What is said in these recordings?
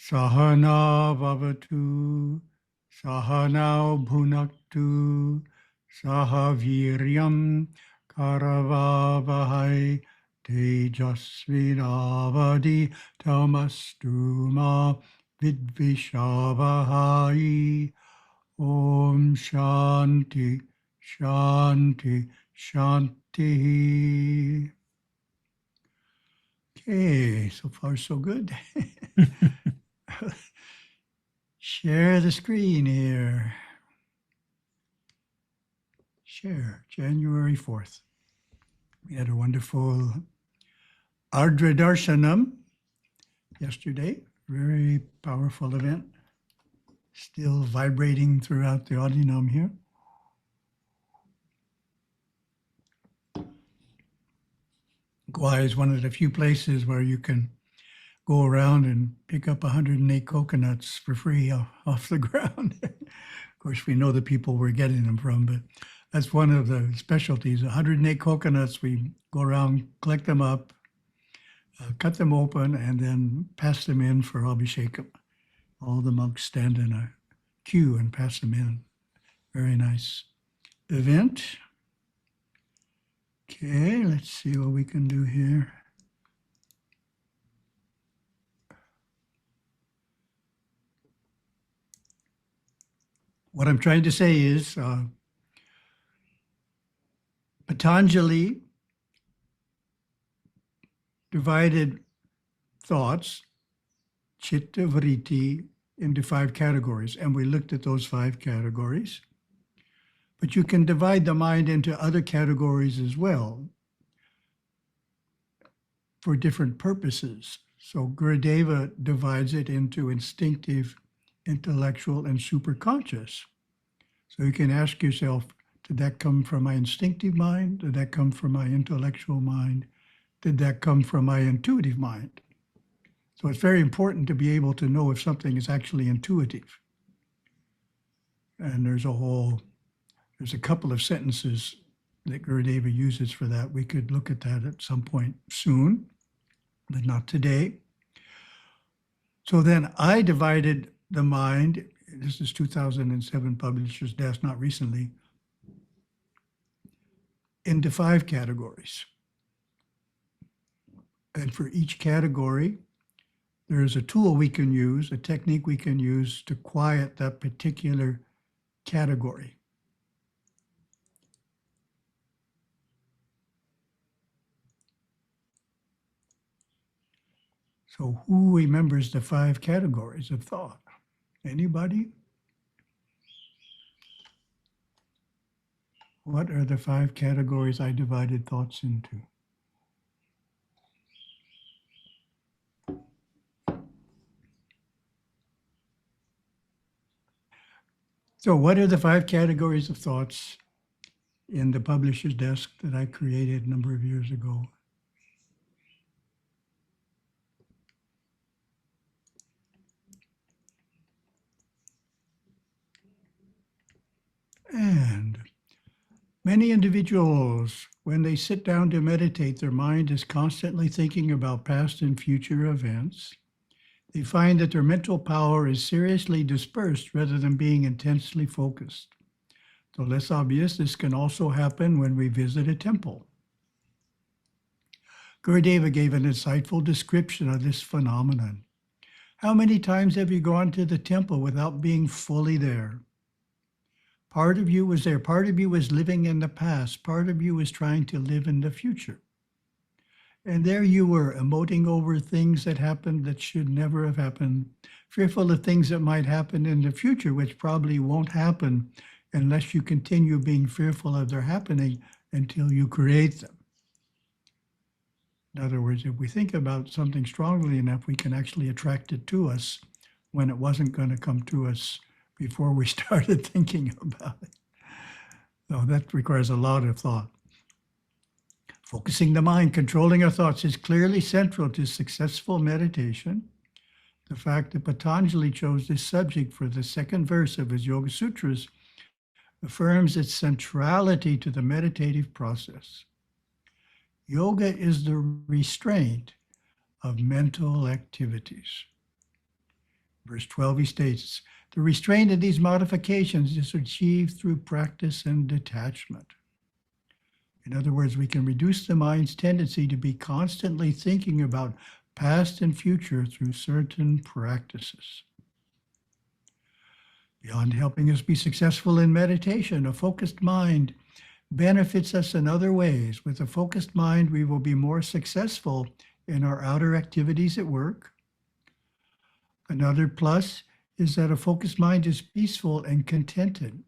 Sahana Vavatu, Sahanao Bhunaktu, Sahaviryam Karavavahai, Tejasvinavadi Tamastuma Vidvishavahai. Om Shanti, Shanti, Shanti. Okay, so far so good. Share the screen here. Share, January 4th. We had a wonderful Ardra Darshanam yesterday. Very powerful event. Still vibrating throughout the Adinam here. Kauai is one of the few places where you can go around and pick up 108 coconuts for free off the ground. Of course, we know the people we're getting them from, but that's one of the specialties. 108 coconuts, we go around, collect them up, cut them open, and then pass them in for Abhishekam. All the monks stand in a queue and pass them in. Very nice event. Okay, let's see what we can do here. What I'm trying to say is Patanjali divided thoughts, chitta vritti, into 5 categories, and we looked at those 5 categories. But you can divide the mind into other categories as well for different purposes. So Gurudeva divides it into instinctive, intellectual, and superconscious. So you can ask yourself, did that come from my instinctive mind? Did that come from my intellectual mind? Did that come from my intuitive mind? So it's very important to be able to know if something is actually intuitive. And there's a couple of sentences that Gurudeva uses for that. We could look at that at some point soon, but not today. So then I divided the mind, this is 2007 Publishers Desk, not recently, into 5 categories. And for each category, there's a tool we can use, a technique we can use to quiet that particular category. So who remembers the 5 categories of thought? Anybody? What are the 5 categories I divided thoughts into? So what are the 5 categories of thoughts in the Publisher's Desk that I created a number of years ago? And many individuals, when they sit down to meditate, their mind is constantly thinking about past and future events. They find that their mental power is seriously dispersed rather than being intensely focused. Though less obvious, this can also happen when we visit a temple. Gurudeva gave an insightful description of this phenomenon. How many times have you gone to the temple without being fully there? Part of you was there. Part of you was living in the past. Part of you was trying to live in the future. And there you were, emoting over things that happened that should never have happened, fearful of things that might happen in the future, which probably won't happen unless you continue being fearful of their happening until you create them. In other words, if we think about something strongly enough, we can actually attract it to us when it wasn't going to come to us before we started thinking about it. So that requires a lot of thought. Focusing the mind, controlling our thoughts is clearly central to successful meditation. The fact that Patanjali chose this subject for the 2nd verse of his Yoga Sutras affirms its centrality to the meditative process. Yoga is the restraint of mental activities. Verse 12, he states, the restraint of these modifications is achieved through practice and detachment. In other words, we can reduce the mind's tendency to be constantly thinking about past and future through certain practices. Beyond helping us be successful in meditation, a focused mind benefits us in other ways. With a focused mind, we will be more successful in our outer activities at work. Another plus is that a focused mind is peaceful and contented.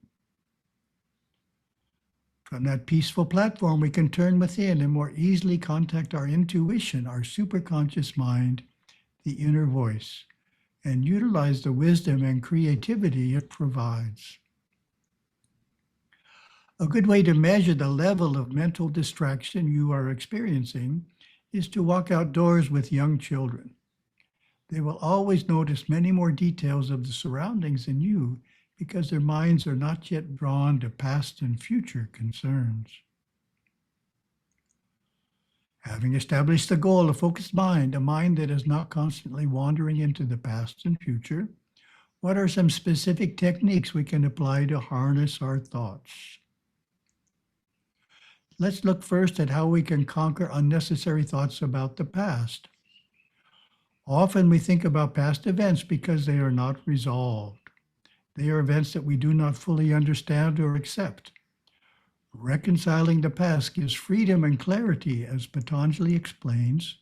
From that peaceful platform, we can turn within and more easily contact our intuition, our superconscious mind, the inner voice, and utilize the wisdom and creativity it provides. A good way to measure the level of mental distraction you are experiencing is to walk outdoors with young children. They will always notice many more details of the surroundings than you because their minds are not yet drawn to past and future concerns. Having established the goal, a focused mind, a mind that is not constantly wandering into the past and future, what are some specific techniques we can apply to harness our thoughts? Let's look first at how we can conquer unnecessary thoughts about the past. Often we think about past events because they are not resolved. They are events that we do not fully understand or accept. Reconciling the past gives freedom and clarity, as Patanjali explains.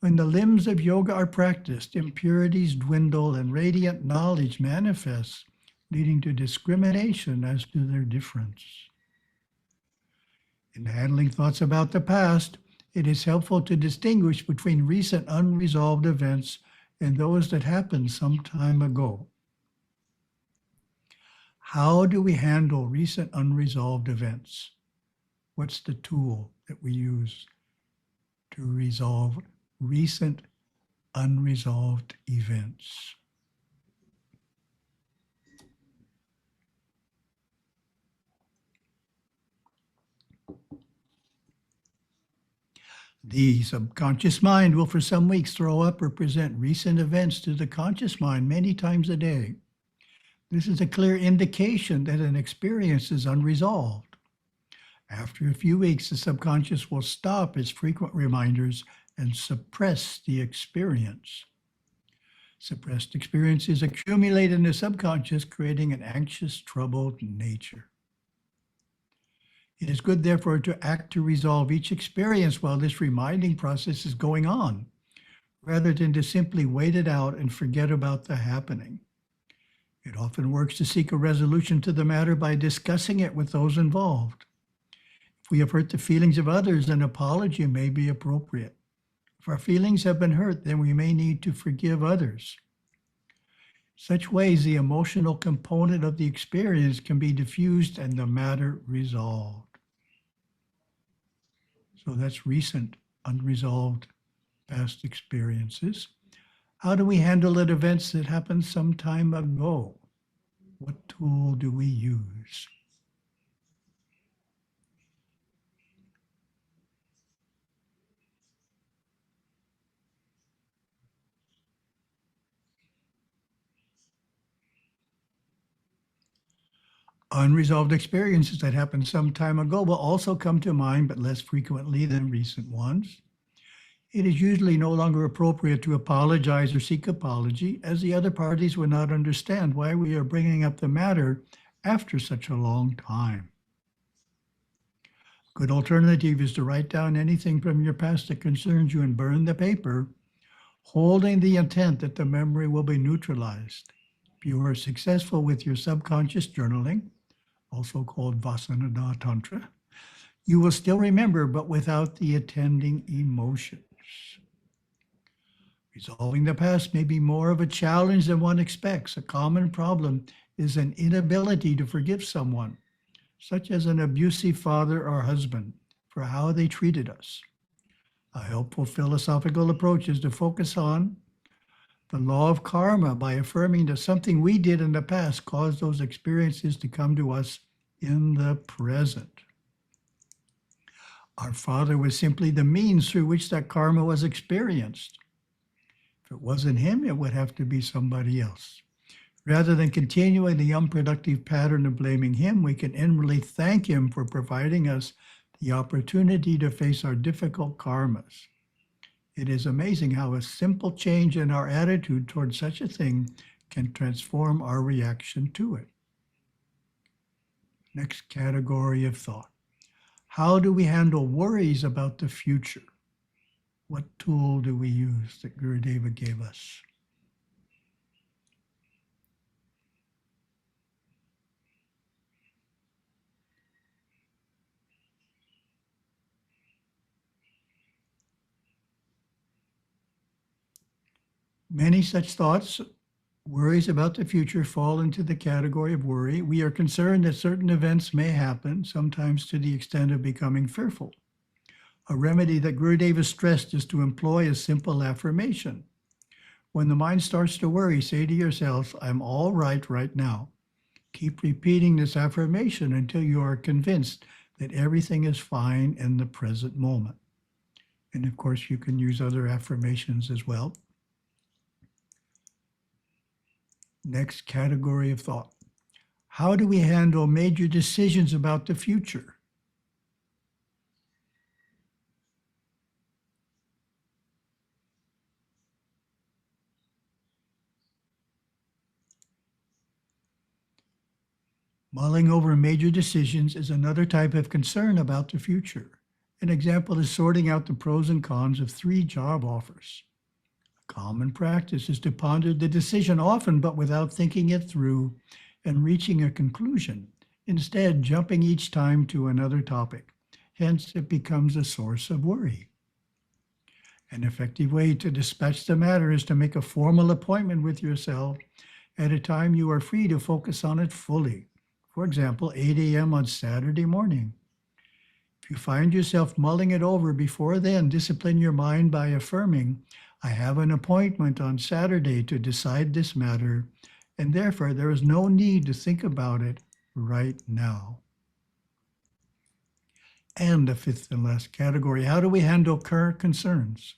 When the limbs of yoga are practiced, impurities dwindle and radiant knowledge manifests, leading to discrimination as to their difference. In handling thoughts about the past, it is helpful to distinguish between recent unresolved events and those that happened some time ago. How do we handle recent unresolved events? What's the tool that we use to resolve recent unresolved events? The subconscious mind will for some weeks throw up or present recent events to the conscious mind many times a day. This is a clear indication that an experience is unresolved. After a few weeks, the subconscious will stop its frequent reminders and suppress the experience. Suppressed experiences accumulate in the subconscious, creating an anxious, troubled nature. It is good, therefore, to act to resolve each experience while this reminding process is going on, rather than to simply wait it out and forget about the happening. It often works to seek a resolution to the matter by discussing it with those involved. If we have hurt the feelings of others, an apology may be appropriate. If our feelings have been hurt, then we may need to forgive others. Such ways, the emotional component of the experience can be diffused and the matter resolved. So that's recent, unresolved past experiences. How do we handle events that happened some time ago? What tool do we use? Unresolved experiences that happened some time ago will also come to mind, but less frequently than recent ones. It is usually no longer appropriate to apologize or seek apology, as the other parties will not understand why we are bringing up the matter after such a long time. A good alternative is to write down anything from your past that concerns you and burn the paper, holding the intent that the memory will be neutralized. If you are successful with your subconscious journaling, also called Vasanada Tantra, you will still remember, but without the attending emotions. Resolving the past may be more of a challenge than one expects. A common problem is an inability to forgive someone, such as an abusive father or husband, for how they treated us. A helpful philosophical approach is to focus on the law of karma by affirming that something we did in the past caused those experiences to come to us in the present. Our father was simply the means through which that karma was experienced. If it wasn't him, it would have to be somebody else. Rather than continuing the unproductive pattern of blaming him, we can inwardly thank him for providing us the opportunity to face our difficult karmas. It is amazing how a simple change in our attitude towards such a thing can transform our reaction to it. Next category of thought. How do we handle worries about the future? What tool do we use that Gurudeva gave us? Many such thoughts, worries about the future, fall into the category of worry. We are concerned that certain events may happen, sometimes to the extent of becoming fearful. A remedy that Gurudeva stressed is to employ a simple affirmation. When the mind starts to worry, say to yourself, I'm all right now. Keep repeating this affirmation until you are convinced that everything is fine in the present moment. And of course, you can use other affirmations as well. Next category of thought. How do we handle major decisions about the future? Mulling over major decisions is another type of concern about the future. An example is sorting out the pros and cons of 3 job offers. A common practice is to ponder the decision often, but without thinking it through and reaching a conclusion, instead jumping each time to another topic. Hence, it becomes a source of worry. An effective way to dispatch the matter is to make a formal appointment with yourself at a time you are free to focus on it fully. For example, 8 a.m. on Saturday morning. If you find yourself mulling it over before then, discipline your mind by affirming, I have an appointment on Saturday to decide this matter, and therefore there is no need to think about it right now. And the fifth and last category, how do we handle current concerns?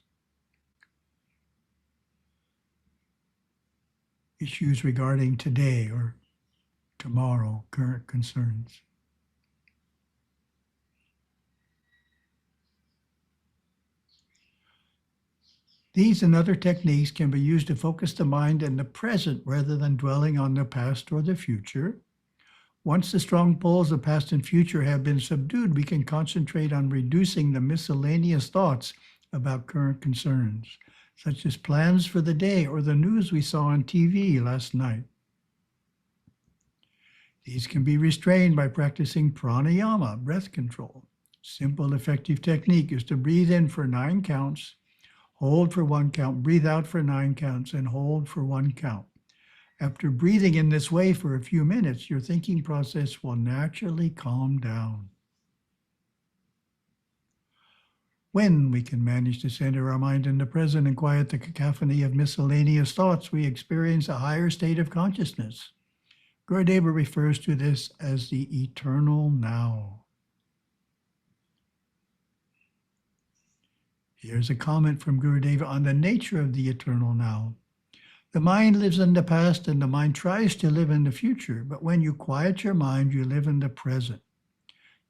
Issues regarding today or tomorrow, current concerns. These and other techniques can be used to focus the mind in the present rather than dwelling on the past or the future. Once the strong poles of past and future have been subdued, we can concentrate on reducing the miscellaneous thoughts about current concerns, such as plans for the day or the news we saw on TV last night. These can be restrained by practicing pranayama, breath control. Simple, effective technique is to breathe in for 9 counts, hold for 1 count, breathe out for 9 counts, and hold for 1 count. After breathing in this way for a few minutes, your thinking process will naturally calm down. When we can manage to center our mind in the present and quiet the cacophony of miscellaneous thoughts, we experience a higher state of consciousness. Gurudeva refers to this as the eternal now. Here's a comment from Gurudeva on the nature of the eternal now. The mind lives in the past and the mind tries to live in the future, but when you quiet your mind, you live in the present.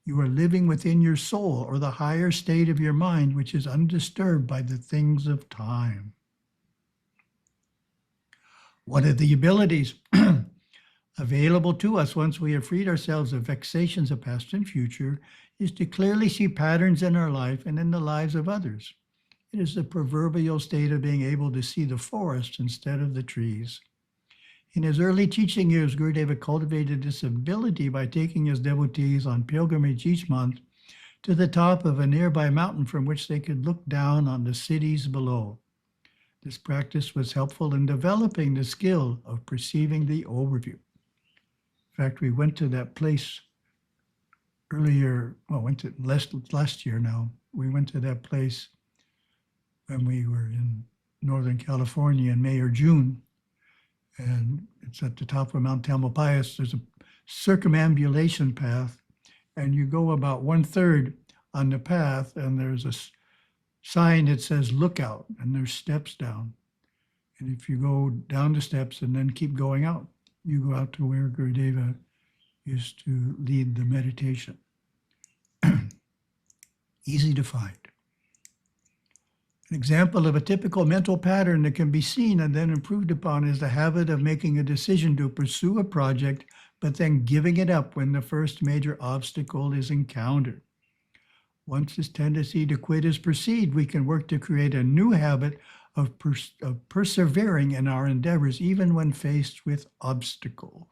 You are living within your soul, or the higher state of your mind, which is undisturbed by the things of time. One of the abilities available to us once we have freed ourselves of vexations of past and future is to clearly see patterns in our life and in the lives of others. It is the proverbial state of being able to see the forest instead of the trees. In his early teaching years, Gurudeva cultivated this ability by taking his devotees on pilgrimage each month to the top of a nearby mountain from which they could look down on the cities below. This practice was helpful in developing the skill of perceiving the overview. In fact, we went to that place earlier, went to last year now. We went to that place when we were in Northern California in May or June. And it's at the top of Mount Tamalpais. There's a circumambulation path, and you go about 1/3 on the path, and there's a sign that says lookout, and there's steps down. And if you go down the steps and then keep going out, you go out to where Gurudeva used to lead the meditation. Easy to find. An example of a typical mental pattern that can be seen and then improved upon is the habit of making a decision to pursue a project, but then giving it up when the first major obstacle is encountered. Once this tendency to quit is perceived, we can work to create a new habit of persevering in our endeavors, even when faced with obstacles.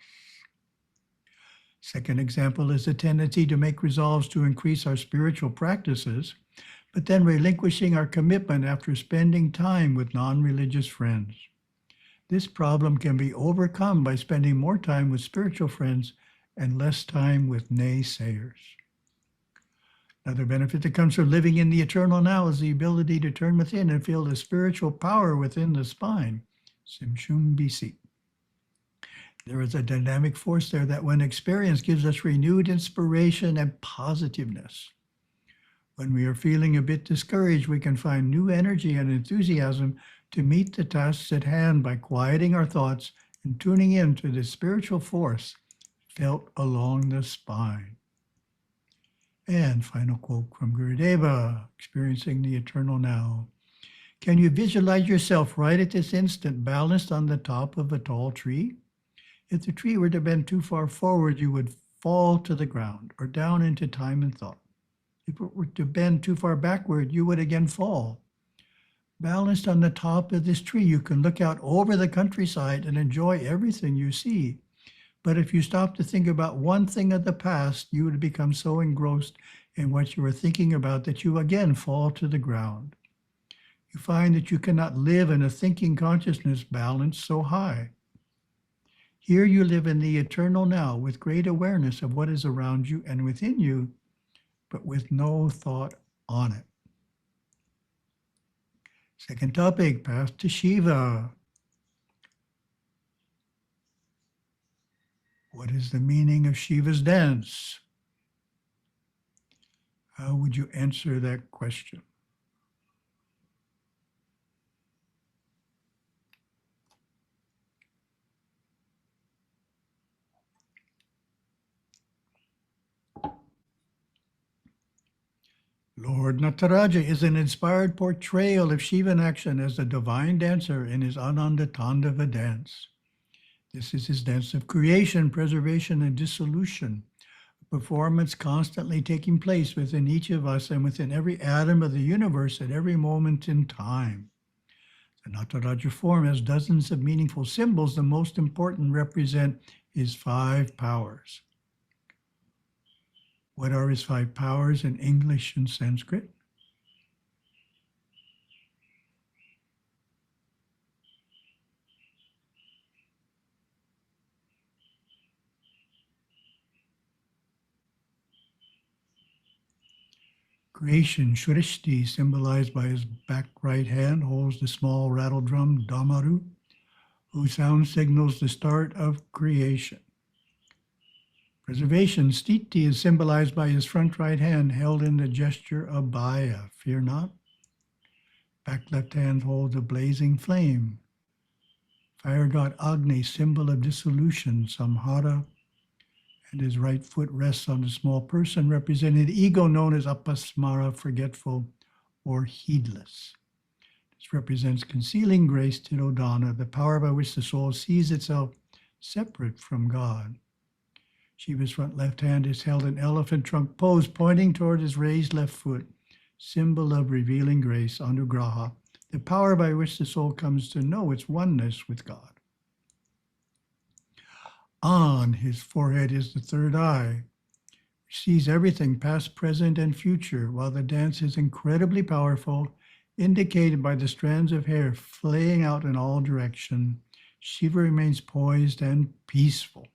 Second example is the tendency to make resolves to increase our spiritual practices, but then relinquishing our commitment after spending time with non-religious friends. This problem can be overcome by spending more time with spiritual friends and less time with naysayers. Another benefit that comes from living in the eternal now is the ability to turn within and feel the spiritual power within the spine. Simshum Bisi. There is a dynamic force there that when experienced gives us renewed inspiration and positiveness. When we are feeling a bit discouraged, we can find new energy and enthusiasm to meet the tasks at hand by quieting our thoughts and tuning in to the spiritual force felt along the spine. And final quote from Gurudeva, experiencing the eternal now. Can you visualize yourself right at this instant balanced on the top of a tall tree? If the tree were to bend too far forward, you would fall to the ground or down into time and thought. If it were to bend too far backward, you would again fall. Balanced on the top of this tree, you can look out over the countryside and enjoy everything you see. But if you stop to think about one thing of the past, you would become so engrossed in what you were thinking about that you again fall to the ground. You find that you cannot live in a thinking consciousness balanced so high. Here you live in the eternal now with great awareness of what is around you and within you, but with no thought on it. Second topic, path to Shiva. What is the meaning of Shiva's dance? How would you answer that question? Lord Nataraja is an inspired portrayal of Shiva in action as the divine dancer in his Ananda Tandava dance. This is his dance of creation, preservation, and dissolution, a performance constantly taking place within each of us and within every atom of the universe at every moment in time. The Nataraja form has dozens of meaningful symbols. The most important represent his 5 powers. What are his 5 powers in English and Sanskrit? Creation, Shrishti, symbolized by his back right hand, holds the small rattle drum, Damaru, whose sound signals the start of creation. Preservation, Stiti, is symbolized by his front right hand, held in the gesture of Abhaya, fear not. Back left hand holds a blazing flame. Fire god Agni, symbol of dissolution, Samhara, and his right foot rests on a small person representing the ego known as apasmara, forgetful or heedless. This represents concealing grace, Tirodhana, the power by which the soul sees itself separate from God. Shiva's front left hand is held in elephant trunk pose, pointing toward his raised left foot, symbol of revealing grace, Anugraha, the power by which the soul comes to know its oneness with God. On his forehead is the third eye, which sees everything past, present, and future, while the dance is incredibly powerful, indicated by the strands of hair flaying out in all directions. Shiva remains poised and peaceful.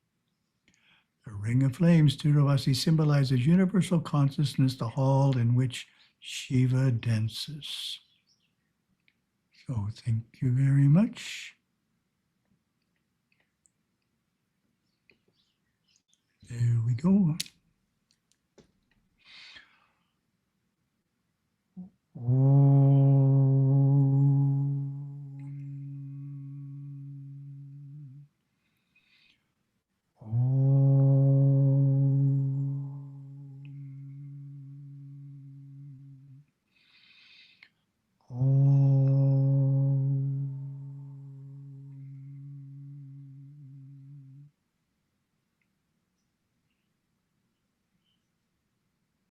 The ring of flames, Tiravasi, symbolizes universal consciousness, the hall in which Shiva dances. So thank you very much. There we go. Oh.